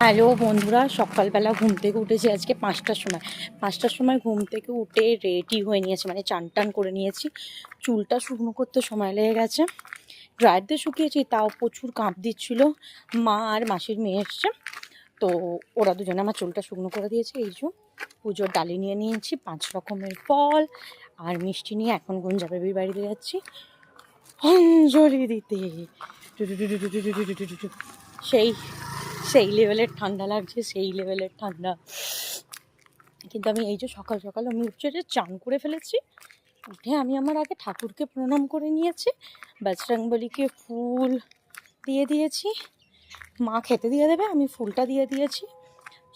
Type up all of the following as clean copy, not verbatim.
Hello বন্ধুরা, সকালবেলা ঘুম থেকে উঠেছি আজকে 5টার সময়। 5টার সময় ঘুম থেকে উঠে রেডি হয়ে নিয়েছি, মানে চান টান করে নিয়েছি। চুলটা শুকনো করতে সময় লেগে গেছে, ড্রায়ার দিয়ে শুকিয়েছি, তাও প্রচুর কাঁপ দিচ্ছিল। মা আর মাসির মেয়ে এসছে, তো ওরা দুজনে আমার চুলটা শুকনো করে দিয়েছে। এই যে পুজোর ডালি নিয়ে নিয়েছি, 5 রকমের ফল আর মিষ্টি নিয়ে এখন গুঞ্জা বেবির বাড়িতে যাচ্ছি অঞ্জলি দিতে। সেই সেই লেভেলের ঠান্ডা লাগছে, সেই লেভেলের ঠান্ডা। কিন্তু আমি এই যে সকাল সকাল আমি উঠে চান করে ফেলেছি। উঠে আমি আমার আগে ঠাকুরকে প্রণাম করে নিয়েছি, বজরংবলীকে ফুল দিয়ে দিয়েছি, মা খেতে দিয়ে দেবে, আমি ফুলটা দিয়ে দিয়েছি,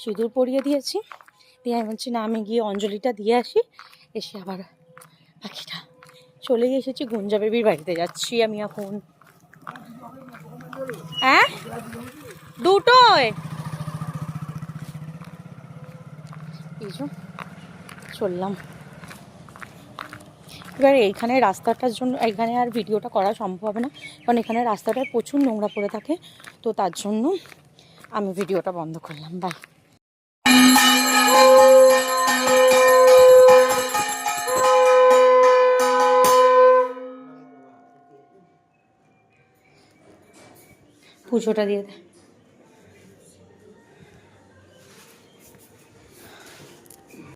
সিঁদুর পরিয়ে দিয়েছি। দিয়ে আমি বলছি না, আমি গিয়ে অঞ্জলিটা দিয়ে আসি, এসে আবার পাখিটা চলে এসেছি। গুঞ্জা বেবির বাড়িতে যাচ্ছি আমি এখন। হ্যাঁ, দুটোই চললাম। এবার এইখানে রাস্তাটার জন্য এখানে আর ভিডিওটা করা সম্ভব হবে না, কারণ এখানে রাস্তাটায় প্রচুর নোংরা পড়ে থাকে, তো তার জন্য আমি ভিডিওটা বন্ধ করলাম। বাই। পুজোটা দিয়ে দে।